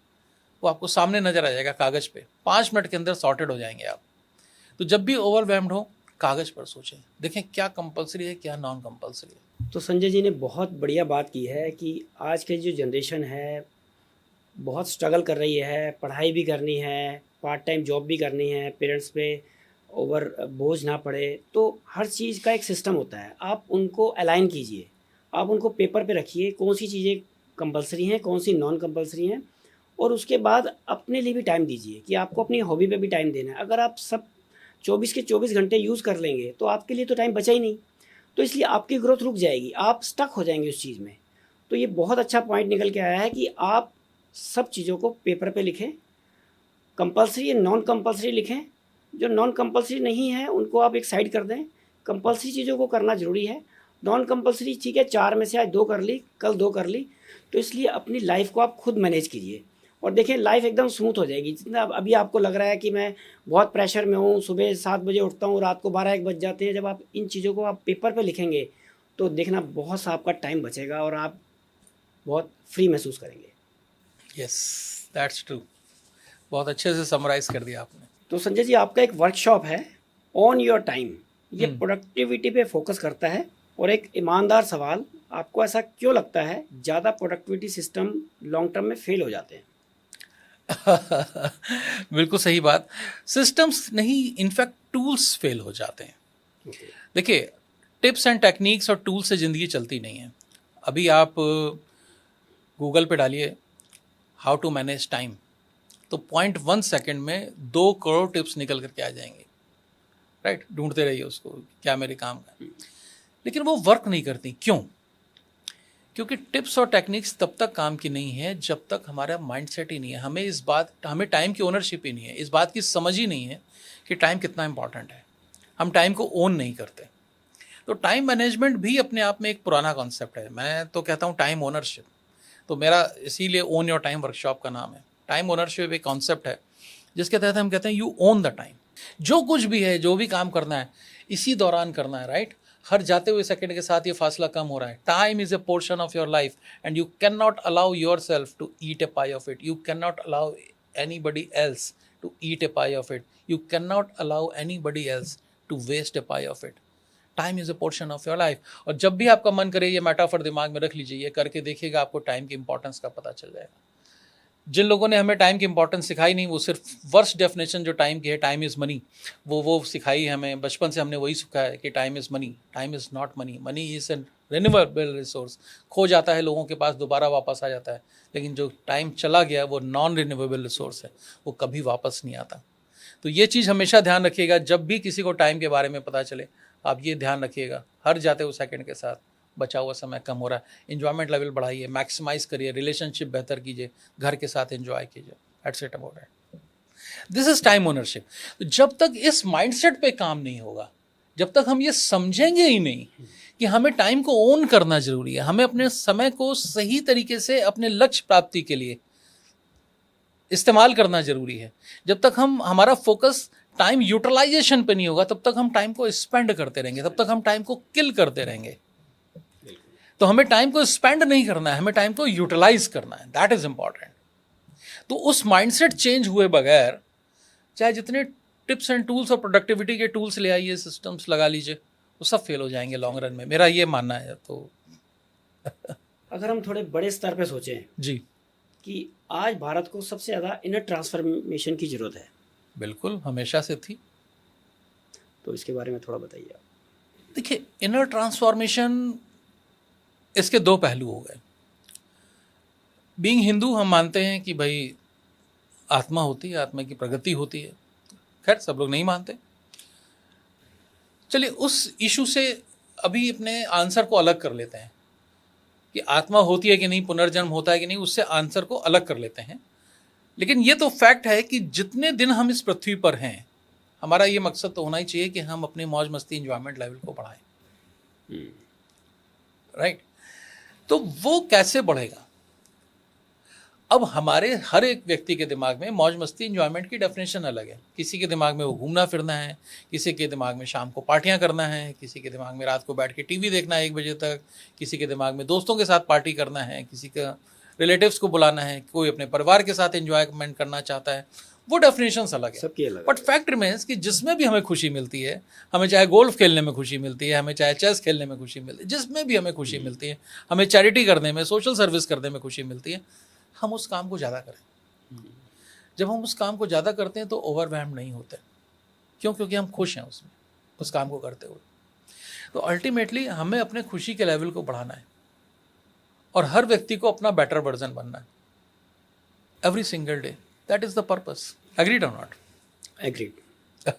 वो आपको सामने नज़र आ जाएगा कागज़ पे। 5 मिनट के अंदर सॉर्टेड हो जाएंगे आप। तो जब भी ओवरवेल्म्ड हो, कागज़ पर सोचें, देखें क्या कंपल्सरी है, क्या नॉन कंपल्सरी है। तो संजय जी ने बहुत बढ़िया बात की है कि आज की जो जनरेशन है बहुत स्ट्रगल कर रही है, पढ़ाई भी करनी है, पार्ट टाइम जॉब भी करनी है, पेरेंट्स पे ओवर बोझ ना पड़े, तो हर चीज़ का एक सिस्टम होता है। आप उनको अलाइन कीजिए, आप उनको पेपर पे रखिए, कौन सी चीज़ें कंपल्सरी हैं, कौन सी नॉन कंपल्सरी हैं, और उसके बाद अपने लिए भी टाइम दीजिए कि आपको अपनी हॉबी पे भी टाइम देना है। अगर आप सब 24 के 24 घंटे यूज़ कर लेंगे तो आपके लिए तो टाइम बचा ही नहीं, तो इसलिए आपकी ग्रोथ रुक जाएगी, आप स्टक हो जाएंगे उस चीज़ में। तो ये बहुत अच्छा पॉइंट निकल के आया है कि आप सब चीज़ों को पेपर पे लिखें, कंपल्सरी या नॉन कंपल्सरी लिखें, जो नॉन कंपल्सरी नहीं है उनको आप एक साइड कर दें, कंपल्सरी चीज़ों को करना ज़रूरी है। नॉन कंपल्सरी ठीक है, 4 में से आज 2 कर ली, कल 2 कर ली, तो इसलिए अपनी लाइफ को आप खुद मैनेज कीजिए और देखिए लाइफ एकदम स्मूथ हो जाएगी। जितना अभी आपको लग रहा है कि मैं बहुत प्रेशर में हूँ, सुबह 7 बजे उठता हूँ, रात को 12-1 बज जाते हैं, जब आप इन चीज़ों को आप पेपर पे लिखेंगे तो देखना बहुत सा आपका टाइम बचेगा और आप बहुत फ्री महसूस करेंगे। Yes, that's true. बहुत अच्छे से समराइज कर दिया आपने। तो संजय जी आपका एक वर्कशॉप है ऑन योर टाइम, ये प्रोडक्टिविटी पे फोकस करता है, और एक ईमानदार सवाल, आपको ऐसा क्यों लगता है ज़्यादा प्रोडक्टिविटी सिस्टम लॉन्ग टर्म में फेल हो जाते हैं? बिल्कुल सही बात। सिस्टम्स नहीं, इनफैक्ट टूल्स फेल हो जाते हैं। देखिए, टिप्स एंड टेक्निक्स और टूल से ज़िंदगी चलती नहीं है। अभी आप गूगल पे डालिए हाउ टू मैनेज टाइम, तो 0.1 सेकेंड में 2 करोड़ टिप्स निकल करके आ जाएंगे, राइट? ढूंढते रहिए उसको, क्या मेरे काम का। लेकिन वो वर्क नहीं करती। क्यों? क्योंकि टिप्स और टेक्निक्स तब तक काम की नहीं है जब तक हमारा माइंडसेट ही नहीं है, हमें टाइम की ओनरशिप ही नहीं है, इस बात की समझ ही नहीं है कि टाइम कितना इंपॉर्टेंट है। हम टाइम को ओन नहीं करते। तो टाइम मैनेजमेंट भी अपने आप में एक पुराना कॉन्सेप्ट है। मैं तो कहता हूँ टाइम ओनरशिप। तो मेरा इसीलिए ओन योर टाइम वर्कशॉप का नाम है। टाइम ओनरशिप एक कॉन्सेप्ट है जिसके तहत हम कहते हैं यू ओन द टाइम। जो कुछ भी है, जो भी काम करना है, इसी दौरान करना है, राइट? हर जाते हुए सेकंड के साथ ये फासला कम हो रहा है। Time is a portion of your life and you cannot allow yourself to eat a pie of it. You cannot allow anybody else to eat a pie of it. You cannot allow anybody else to waste a pie of it. Time is a portion of your life. और जब भी आपका मन करे, ये metaphor दिमाग में रख लीजिए, ये करके देखिएगा, आपको टाइम की इंपॉर्टेंस का पता चल जाएगा। जिन लोगों ने हमें टाइम की इंपॉर्टेंस सिखाई नहीं, वो सिर्फ वर्स्ट डेफिनेशन जो टाइम की है, टाइम इज़ मनी, वो सिखाई है हमें। बचपन से हमने वही सीखा है कि time is money. Time is not money. Money is an renewable resource. खो जाता है लोगों के पास, दोबारा वापस आ जाता है, लेकिन जो टाइम चला गया वो नॉन रिन्यूएबल रिसोर्स है, वो कभी वापस नहीं आता। तो ये चीज़ हमेशा ध्यान रखिएगा। जब भी किसी को टाइम के बारे में पता चले, आप ये ध्यान रखिएगा, हर जाते हुए सेकंड के साथ बचा हुआ समय कम हो रहा है। एंजॉयमेंट लेवल बढ़ाइए, मैक्सिमाइज करिए, रिलेशनशिप बेहतर कीजिए, घर के साथ एंजॉय कीजिए। That's it about it. This is time ownership. तो जब तक इस माइंडसेट पे काम नहीं होगा, जब तक हम ये समझेंगे ही नहीं कि हमें टाइम को ओन करना जरूरी है, हमें अपने समय को सही तरीके से अपने लक्ष्य प्राप्ति के लिए इस्तेमाल करना जरूरी है, जब तक हमारा फोकस टाइम यूटिलाइजेशन पे नहीं होगा, तब तक हम टाइम को स्पेंड करते रहेंगे, तब तक हम टाइम को किल करते रहेंगे। तो हमें टाइम को स्पेंड नहीं करना है, हमें टाइम को यूटिलाइज करना है। That is important. तो उस माइंडसेट चेंज हुए बगैर, चाहे जितने टिप्स एंड टूल्स और प्रोडक्टिविटी के टूल्स ले आइए, सिस्टम्स लगा लीजिए, वो सब फेल हो जाएंगे लॉन्ग रन में। मेरा ये मानना है। तो अगर हम थोड़े बड़े स्तर पे सोचें जी, कि आज भारत को सबसे ज़्यादा इनर ट्रांसफॉर्मेशन की ज़रूरत है, बिल्कुल, हमेशा से थी। तो इसके बारे में थोड़ा बताइए आप। देखिए, इनर ट्रांसफॉर्मेशन, इसके दो पहलू हो गए। बीइंग हिंदू, हम मानते हैं कि भाई आत्मा होती है, आत्मा की प्रगति होती है। खैर, सब लोग नहीं मानते। चलिए, उस इशू से अभी अपने आंसर को अलग कर लेते हैं कि आत्मा होती है कि नहीं, पुनर्जन्म होता है कि नहीं, उससे आंसर को अलग कर लेते हैं। लेकिन ये तो फैक्ट है कि जितने दिन हम इस पृथ्वी पर हैं, हमारा ये मकसद तो होना ही चाहिए कि हम अपनी मौज मस्ती, इंजॉयमेंट लेवल को बढ़ाएं। राइट? तो वो कैसे बढ़ेगा? अब हमारे हर एक व्यक्ति के दिमाग में मौज मस्ती, इंजॉयमेंट की डेफिनेशन अलग है। किसी के दिमाग में वो घूमना फिरना है, किसी के दिमाग में शाम को पार्टियां करना है, किसी के दिमाग में रात को बैठ के टीवी देखना है 1 बजे तक, किसी के दिमाग में दोस्तों के साथ पार्टी करना है, किसी का रिलेटिव्स को बुलाना है, कोई अपने परिवार के साथ एंजॉयमेंट करना चाहता है। वो डेफिनेशंस अलग है, सबकी अलग। बट फैक्ट रिमेंस कि जिसमें भी हमें खुशी मिलती है, हमें चाहे गोल्फ खेलने में खुशी मिलती है, हमें चाहे चेस खेलने में खुशी मिलती है, जिसमें भी हमें खुशी मिलती है, हमें चैरिटी करने में, सोशल सर्विस करने में खुशी मिलती है, हम उस काम को ज़्यादा करें। जब हम उस काम को ज़्यादा करते हैं तो ओवरवेल्म नहीं होते। क्यों? क्योंकि हम खुश हैं उसमें, उस काम को करते हुए। तो अल्टीमेटली हमें अपने खुशी के लेवल को बढ़ाना है और हर व्यक्ति को अपना बेटर वर्जन बनना है, every single day. That is the purpose. Agreed और नॉट? एग्रीड।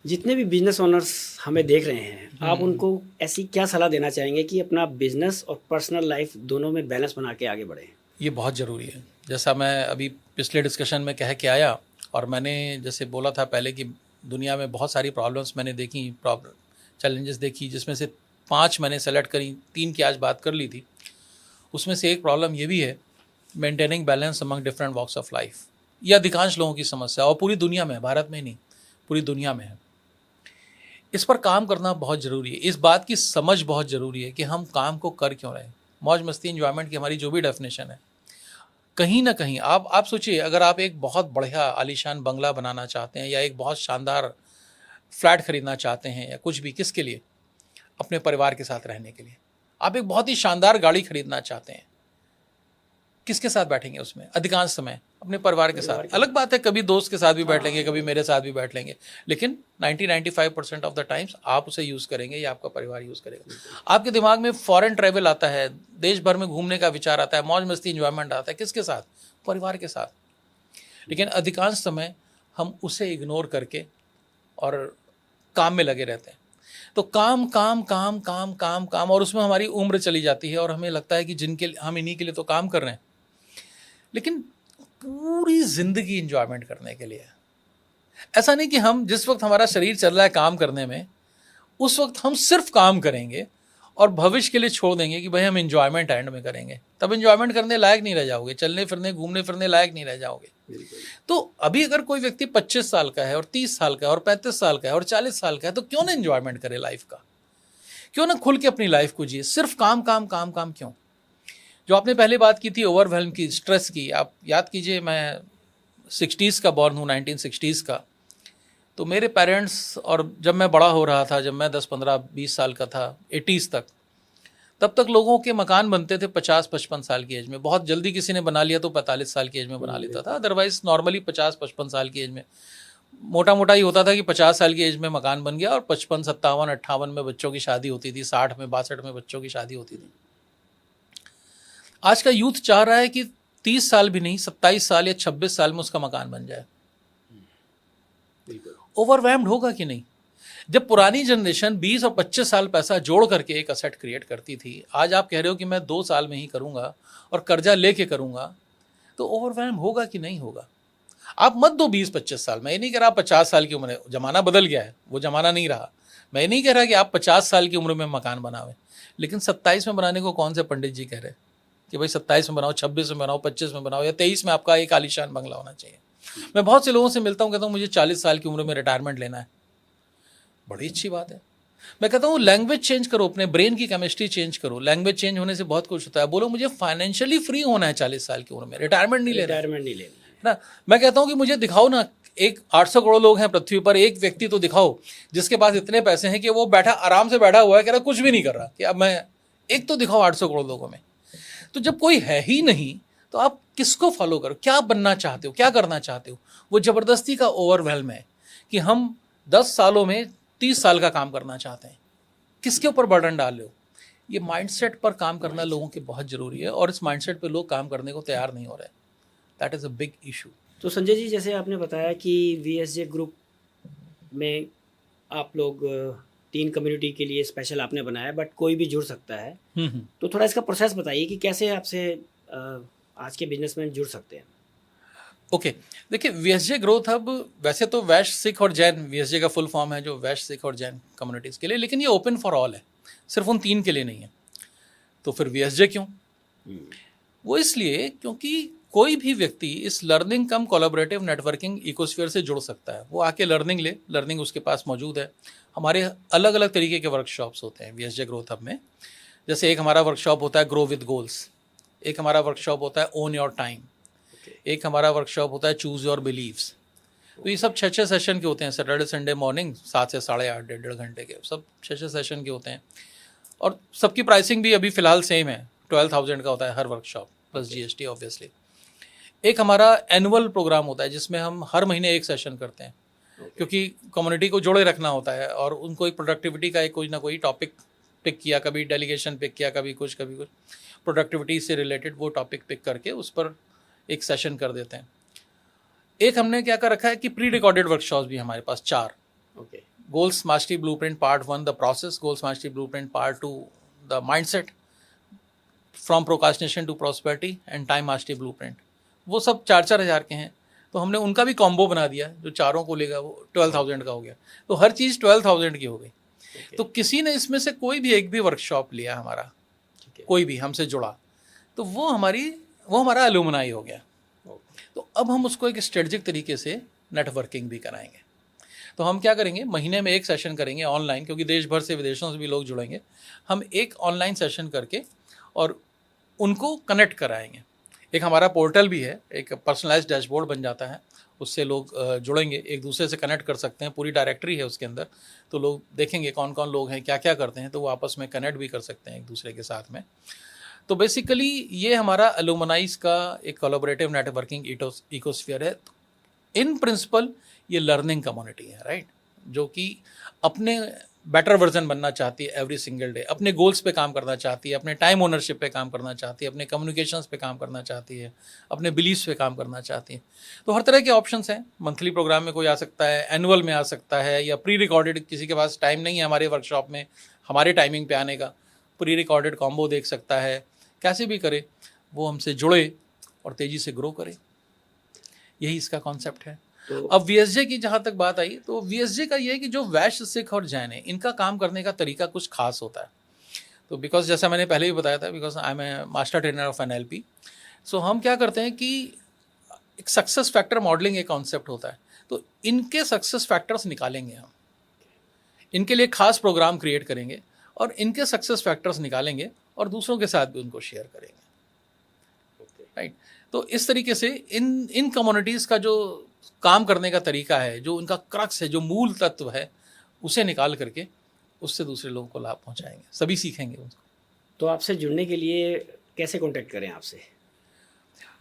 जितने भी बिजनेस ओनर्स हमें देख रहे हैं, आप उनको ऐसी क्या सलाह देना चाहेंगे कि अपना बिजनेस और पर्सनल लाइफ दोनों में बैलेंस बना के आगे बढ़े? ये बहुत ज़रूरी है। जैसा मैं अभी पिछले डिस्कशन में कह के आया, और मैंने जैसे बोला था पहले कि दुनिया में बहुत सारी प्रॉब्लम्स मैंने देखी, चैलेंजेस देखी, जिसमें से 5 मैंने सेलेक्ट करी, 3 की आज बात कर ली थी। उसमें से एक प्रॉब्लम ये भी है, maintaining balance among different walks of life. ये अधिकांश लोगों की समस्या, और पूरी दुनिया में है, भारत में नहीं, पूरी दुनिया में है। इस पर काम करना बहुत ज़रूरी है। इस बात की समझ बहुत ज़रूरी है कि हम काम को कर क्यों रहे हैं। मौज मस्ती, इंजॉयमेंट की हमारी जो भी डेफिनेशन है, कहीं ना कहीं आप सोचिए, अगर आप एक बहुत बढ़िया आलीशान बंगला बनाना चाहते हैं, या एक बहुत शानदार फ्लैट खरीदना चाहते हैं, या कुछ भी, किसके लिए? अपने परिवार के साथ रहने के लिए। आप एक बहुत ही शानदार गाड़ी खरीदना चाहते हैं, किसके साथ बैठेंगे उसमें? अधिकांश समय अपने परिवार के साथ। अलग बात है, कभी दोस्त के साथ भी बैठ लेंगे, कभी मेरे साथ भी बैठ लेंगे, लेकिन 90-95% ऑफ द टाइम्स आप उसे यूज़ करेंगे या आपका परिवार यूज़ करेगा। आपके दिमाग में फॉरेन ट्रैवल आता है, देश भर में घूमने का विचार आता है, मौज मस्ती, इंजॉयमेंट आता है, किसके साथ? परिवार के साथ। लेकिन अधिकांश समय हम उसे इग्नोर करके और काम में लगे रहते हैं। तो काम काम काम काम काम काम, और उसमें हमारी उम्र चली जाती है और हमें लगता है कि जिनके हम इन्हीं के लिए तो काम कर रहे हैं, लेकिन पूरी ज़िंदगी इंजॉयमेंट करने के लिए है। ऐसा नहीं कि हम जिस वक्त हमारा शरीर चल रहा है काम करने में, उस वक्त हम सिर्फ काम करेंगे और भविष्य के लिए छोड़ देंगे कि भाई हम इंजॉयमेंट एंड में करेंगे। तब इंजॉयमेंट करने लायक नहीं रह जाओगे, चलने फिरने घूमने फिरने लायक नहीं रह जाओगे। तो अभी अगर कोई व्यक्ति 25 साल का है और 30 साल का है और 35 साल का है और 40 साल का है, तो क्यों ना इंजॉयमेंट करे लाइफ का, क्यों ना खुल के अपनी लाइफ को जिए। सिर्फ काम काम काम काम क्यों? जो आपने पहले बात की थी ओवरवेल्म की, स्ट्रेस की, आप याद कीजिए मैं 60s का बॉर्न हूँ, 1960s का। तो मेरे पेरेंट्स, और जब मैं बड़ा हो रहा था, जब मैं 10 15 20 साल का था, 80s तक, तब तक लोगों के मकान बनते थे 50-55 साल की एज में। बहुत जल्दी किसी ने बना लिया तो 45 साल की एज में बना लेता था, अदरवाइज नॉर्मली 50-55 साल की एज में मोटा मोटा ही होता था कि 50 साल की एज में मकान बन गया और 55 57 58 में बच्चों की शादी होती थी, 60 में 62 में बच्चों की शादी होती थी। आज का यूथ चाह रहा है कि 30 साल भी नहीं, 27 साल या 26 साल में उसका मकान बन जाए। ओवरवेल्म्ड होगा कि नहीं? जब पुरानी जनरेशन 20 और 25 साल पैसा जोड़ करके एक असेट क्रिएट करती थी, आज आप कह रहे हो कि मैं 2 साल में ही करूंगा और कर्जा लेके करूंगा, तो ओवरवेल्म होगा कि नहीं होगा? आप मत दो 20-25 साल, मैं ये नहीं कह रहा 50 साल की उम्र है, जमाना बदल गया है, वो जमाना नहीं रहा। मैं ये नहीं कह रहा कि आप 50 साल की उम्र में मकान बनावें, लेकिन 27 में बनाने को कौन से पंडित जी कह रहे कि भाई 27 में बनाओ, 26 में बनाओ, 25 में बनाओ, या 23 में आपका एक आलीशान बंगला होना चाहिए। मैं बहुत से लोगों से मिलता हूँ, कहता हूँ मुझे 40 साल की उम्र में रिटायरमेंट लेना है। बड़ी अच्छी बात है। मैं कहता हूँ लैंग्वेज चेंज करो, अपने ब्रेन की केमिस्ट्री चेंज करो। लैंग्वेज चेंज होने से बहुत कुछ होता है। बोलो मुझे फाइनेंशियली फ्री होना है 40 साल की उम्र में, रिटायरमेंट नहीं लेना है ना। मैं कहता हूँ कि मुझे दिखाओ ना, एक 800 करोड़ लोग हैं पृथ्वी पर, एक व्यक्ति तो दिखाओ जिसके पास इतने पैसे हैं कि वो बैठा आराम से बैठा हुआ है, कह रहा कुछ भी नहीं कर रहा, कि अब मैं एक तो दिखाओ 800 करोड़ लोगों में। तो जब कोई है ही नहीं तो आप किसको फॉलो करो? क्या बनना चाहते हो, क्या करना चाहते हो? वो जबरदस्ती का ओवरवेल्म है कि हम 10 सालों में 30 साल का काम करना चाहते हैं। किसके ऊपर बर्डन डाल रहे हो? ये माइंडसेट पर काम करना लोगों के बहुत ज़रूरी है, और इस माइंडसेट पे लोग काम करने को तैयार नहीं हो रहे। That is a big issue. तो संजय जी, जैसे आपने बताया कि VSJ ग्रुप में आप लोग 3 कम्युनिटी के लिए स्पेशल आपने बनाया, बट कोई भी जुड़ सकता है। तो थोड़ा इसका प्रोसेस बताइए कि कैसे आपसे आज के बिजनेसमैन जुड़ सकते हैं। ओके, देखिए VSJ ग्रोथ हब वैसे तो वैश्य, सिख और जैन, VSJ का फुल फॉर्म है जो वैश्य, सिख और जैन कम्युनिटीज़ के लिए, लेकिन ये ओपन फॉर ऑल है, सिर्फ उन 3 के लिए नहीं है। तो फिर VSJ क्यों? वो इसलिए क्योंकि कोई भी व्यक्ति इस लर्निंग कम कोलैबोरेटिव नेटवर्किंग इकोस्फीयर से जुड़ सकता है। वो आके लर्निंग ले, लर्निंग उसके पास मौजूद है। हमारे अलग अलग तरीके के वर्कशॉप्स होते हैं VSJ ग्रोथ हब में। जैसे एक हमारा वर्कशॉप होता है ग्रो विद गोल्स, एक हमारा वर्कशॉप होता है ओन योर टाइम, एक हमारा वर्कशॉप होता है चूज़ योर बिलीव्स। तो ये सब 6-6 सेशन के होते हैं। सैटरडे संडे मॉर्निंग 7 से 8:30, 1.5 घंटे के, सब 6-6 सेशन के होते हैं। और सबकी प्राइसिंग भी अभी फ़िलहाल सेम है, 12,000 का होता है हर वर्कशॉप प्लस GST ऑब्वियसली। एक हमारा एनुअल प्रोग्राम होता है जिसमें हम हर महीने एक सेशन करते हैं, क्योंकि कम्युनिटी को जोड़े रखना होता है और उनको एक प्रोडक्टिविटी का एक कोई ना कोई टॉपिक पिक किया, कभी डेलीगेशन पिक किया, कभी कुछ प्रोडक्टिविटी से रिलेटेड वो टॉपिक पिक करके उस पर एक सेशन कर देते हैं। एक हमने क्या कर रखा है कि प्री रिकॉर्डेड वर्कशॉप्स भी हमारे पास 4। Goals mastery blueprint part 1 the process, goals mastery blueprint part 2 the mindset, from procrastination to prosperity, and time mastery blueprint. वो सब 4-4 हज़ार के हैं। तो हमने उनका भी कॉम्बो बना दिया, जो चारों को लेगा वो 12,000 का हो गया। तो हर चीज़ 12,000 की हो गई। तो किसी ने इसमें से कोई भी एक भी वर्कशॉप लिया हमारा, कोई भी हमसे जुड़ा, तो वो हमारा अलुमनाई हो गया। तो अब हम उसको एक स्ट्रेटजिक तरीके से नेटवर्किंग भी कराएंगे। तो हम क्या करेंगे, महीने में एक सेशन करेंगे ऑनलाइन, क्योंकि देश भर से, विदेशों से भी लोग जुड़ेंगे। हम एक ऑनलाइन सेशन करके और उनको कनेक्ट कराएंगे। एक हमारा पोर्टल भी है, एक पर्सनलाइज्ड डैशबोर्ड बन जाता है, उससे लोग जुड़ेंगे, एक दूसरे से कनेक्ट कर सकते हैं। पूरी डायरेक्टरी है उसके अंदर, तो लोग देखेंगे कौन कौन लोग हैं, क्या क्या करते हैं, तो वो आपस में कनेक्ट भी कर सकते हैं एक दूसरे के साथ में। तो बेसिकली ये हमारा अलुमनाइज का एक कोलैबोरेटिव नेटवर्किंग इकोस्फीयर है। इन प्रिंसिपल ये लर्निंग कम्युनिटी है, राइट, जो कि अपने बेटर वर्जन बनना चाहती है एवरी सिंगल डे, अपने गोल्स पे काम करना चाहती है, अपने टाइम ओनरशिप पे काम करना चाहती है, अपने कम्युनिकेशंस पे काम करना चाहती है, अपने बिलीव्स पे काम करना चाहती है। तो हर तरह के ऑप्शंस हैं। मंथली प्रोग्राम में कोई आ सकता है, एनुअल में आ सकता है, या प्री रिकॉर्डेड, किसी के पास टाइम नहीं है हमारे वर्कशॉप में हमारे टाइमिंग पे आने का, प्री रिकॉर्डेड कॉम्बो देख सकता है। कैसे भी करे वो हमसे जुड़े और तेज़ी से ग्रो करे, यही इसका कॉन्सेप्ट है। तो अब वीएसजे की जहाँ तक बात आई, तो वीएसजे का ये है कि जो वैश्य, सिख और जैन है, इनका काम करने का तरीका कुछ खास होता है। तो बिकॉज जैसा मैंने पहले भी बताया था, because I am a master trainer of NLP, so हम क्या करते हैं कि एक सक्सेस फैक्टर मॉडलिंग एक कॉन्सेप्ट होता है। तो इनके सक्सेस फैक्टर्स निकालेंगे हम, इनके लिए खास प्रोग्राम क्रिएट करेंगे और इनके सक्सेस फैक्टर्स निकालेंगे और दूसरों के साथ भी उनको शेयर करेंगे, राइट। तो इस तरीके से इन कम्युनिटीज़ का जो काम करने का तरीका है, जो उनका क्रक्स है, जो मूल तत्व है, उसे निकाल करके उससे दूसरे लोगों को लाभ पहुंचाएंगे, सभी सीखेंगे उसको। तो आपसे जुड़ने के लिए कैसे कांटेक्ट करें आपसे?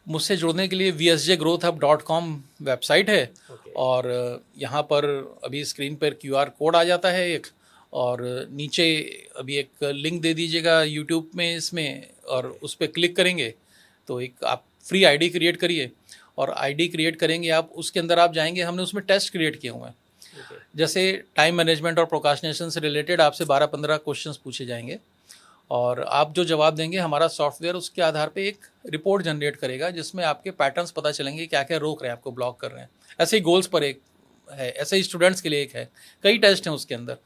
मुझसे जुड़ने के लिए vsjgrowthhub.com वेबसाइट है, ओके। और यहाँ पर अभी स्क्रीन पर QR कोड आ जाता है एक, और नीचे अभी एक लिंक दे दीजिएगा यूट्यूब में इसमें, और उस पर क्लिक करेंगे तो एक आप फ्री आईडी क्रिएट करिए, और आईडी क्रिएट करेंगे आप, उसके अंदर आप जाएंगे, हमने उसमें टेस्ट क्रिएट किए हुए हैं। जैसे टाइम मैनेजमेंट और प्रोक्रास्टिनेशन से रिलेटेड आपसे 12-15 क्वेश्चंस पूछे जाएंगे, और आप जो जवाब देंगे हमारा सॉफ्टवेयर उसके आधार पे एक रिपोर्ट जनरेट करेगा, जिसमें आपके पैटर्न्स पता चलेंगे, क्या क्या रोक रहे हैं आपको, ब्लॉक कर रहे हैं। ऐसे ही गोल्स पर एक है, ऐसे ही स्टूडेंट्स के लिए एक है, कई टेस्ट हैं उसके अंदर,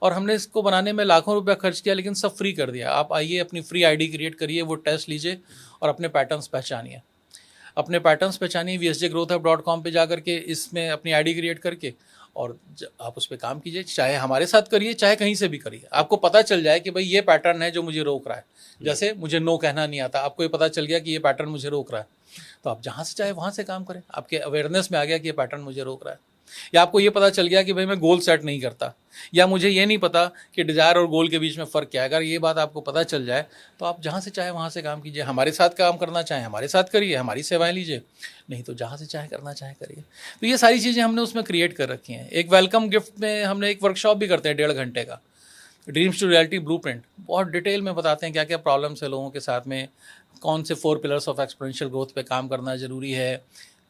और हमने इसको बनाने में लाखों रुपया खर्च किया, लेकिन सब फ्री कर दिया। आप आइए, अपनी फ्री आईडी क्रिएट करिए, वो टेस्ट लीजिए और अपने पैटर्न्स पहचानिए, अपने पैटर्न्स पहचानिए। vsjgrowthhub.com पे जा करके इसमें अपनी आईडी क्रिएट करके, और आप उस पर काम कीजिए, चाहे हमारे साथ करिए, चाहे कहीं से भी करिए। आपको पता चल जाए कि भाई ये पैटर्न है जो मुझे रोक रहा है। जैसे मुझे नो कहना नहीं आता, आपको ये पता चल गया कि ये पैटर्न मुझे रोक रहा है, तो आप जहाँ से चाहे वहाँ से काम करें। आपके अवेयरनेस में आ गया कि ये पैटर्न मुझे रोक रहा है, या आपको ये पता चल गया कि भाई मैं गोल सेट नहीं करता, या मुझे ये नहीं पता कि डिज़ायर और गोल के बीच में फ़र्क क्या है। अगर ये बात आपको पता चल जाए तो आप जहाँ से चाहे वहाँ से काम कीजिए। हमारे साथ काम करना चाहें हमारे साथ करिए, हमारी सेवाएं लीजिए, नहीं तो जहाँ से चाहे करना चाहे करिए। तो ये सारी चीज़ें हमने उसमें क्रिएट कर रखी हैं। एक वेलकम गिफ्ट में हमने एक वर्कशॉप भी करते हैं 1.5 घंटे का, ड्रीम्स टू रियलिटी ब्लूप्रिंट। बहुत डिटेल में बताते हैं क्या क्या प्रॉब्लम्स है लोगों के साथ में, कौन से 4 पिलर्स ऑफ एक्सपोनेंशियल ग्रोथ पे काम करना ज़रूरी है,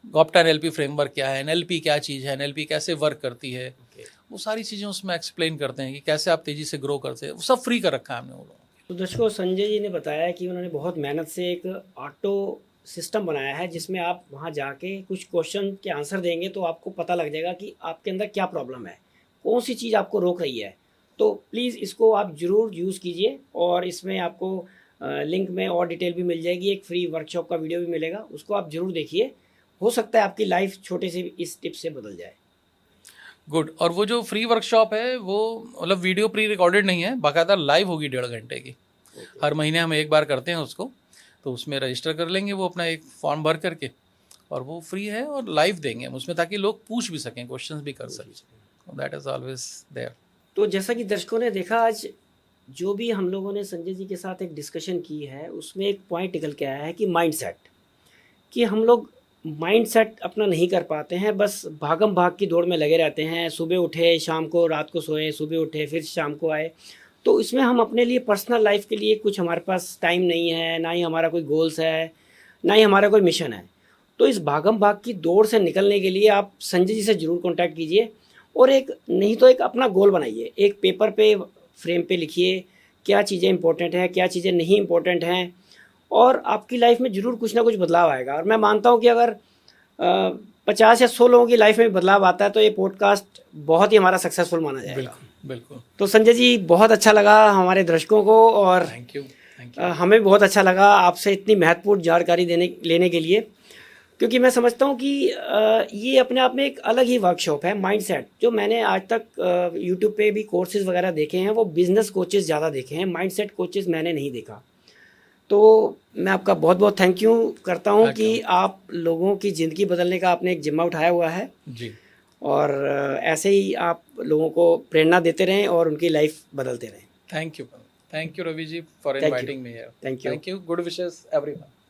गॉप्टा एनएलपी फ्रेमवर्क क्या है, एनएलपी क्या चीज़ है, एनएलपी कैसे वर्क करती है, वो सारी चीज़ें उसमें एक्सप्लेन करते हैं कि कैसे आप तेज़ी से ग्रो करते हैं। वो सब फ्री कर रखा है हमने वो लोगों को। तो दर्शकों, संजय जी ने बताया कि उन्होंने बहुत मेहनत से एक ऑटो सिस्टम बनाया है, जिसमें आप वहां जाके कुछ क्वेश्चन के आंसर देंगे तो आपको पता लग जाएगा कि आपके अंदर क्या प्रॉब्लम है, कौन सी चीज़ आपको रोक रही है। तो प्लीज़ इसको आप ज़रूर यूज़ कीजिए, और इसमें आपको लिंक में और डिटेल भी मिल जाएगी, एक फ्री वर्कशॉप का वीडियो भी मिलेगा, उसको आप ज़रूर देखिए। हो सकता है आपकी लाइफ छोटे से इस टिप से बदल जाए। गुड। और वो जो फ्री वर्कशॉप है वो मतलब वीडियो प्री रिकॉर्डेड नहीं है, बाकायदा लाइव होगी 1.5 घंटे की। हर महीने हम एक बार करते हैं उसको, तो उसमें रजिस्टर कर लेंगे वो अपना एक फॉर्म भर करके, और वो फ्री है और लाइव देंगे हम उसमें, ताकि लोग पूछ भी सकें, क्वेश्चंस भी कर सकें। That is always there. तो जैसा कि दर्शकों ने देखा, आज जो भी हम लोगों ने संजय जी के साथ एक डिस्कशन की है, उसमें एक पॉइंट निकल के आया है कि माइंडसेट, कि हम लोग माइंडसेट अपना नहीं कर पाते हैं, बस भागम भाग की दौड़ में लगे रहते हैं। सुबह उठे, शाम को, रात को सोए, सुबह उठे फिर शाम को आए। तो इसमें हम अपने लिए पर्सनल लाइफ के लिए कुछ हमारे पास टाइम नहीं है, ना ही हमारा कोई गोल्स है, ना ही हमारा कोई मिशन है। तो इस भागम भाग की दौड़ से निकलने के लिए आप संजय जी से ज़रूर कॉन्टैक्ट कीजिए, और एक नहीं तो एक अपना गोल बनाइए, एक पेपर पे, फ्रेम पे लिखिए क्या चीज़ें इंपॉर्टेंट हैं, क्या चीज़ें नहीं इंपॉर्टेंट हैं, और आपकी लाइफ में ज़रूर कुछ ना कुछ बदलाव आएगा। और मैं मानता हूँ कि अगर 50 या 100 लोगों की लाइफ में बदलाव आता है तो ये पॉडकास्ट बहुत ही हमारा सक्सेसफुल माना जाएगा। बिल्कुल बिल्कुल। तो संजय जी, बहुत अच्छा लगा हमारे दर्शकों को, और थैंक यू। हमें भी बहुत अच्छा लगा आपसे इतनी महत्वपूर्ण जानकारी लेने के लिए, क्योंकि मैं समझता हूँ कि ये अपने आप में एक अलग ही वर्कशॉप है। माइंडसेट, जो मैंने आज तक यूट्यूब पे भी कोर्सेज वगैरह देखे हैं, वो बिजनेस कोचेस ज़्यादा देखे हैं, माइंडसेट कोचेस मैंने नहीं देखा। तो मैं आपका बहुत बहुत थैंक यू करता हूँ कि आप लोगों की ज़िंदगी बदलने का आपने एक जिम्मा उठाया हुआ है जी, और ऐसे ही आप लोगों को प्रेरणा देते रहें और उनकी लाइफ बदलते रहें। Thank you Ravi ji for inviting me here. Thank you. Good wishes everyone.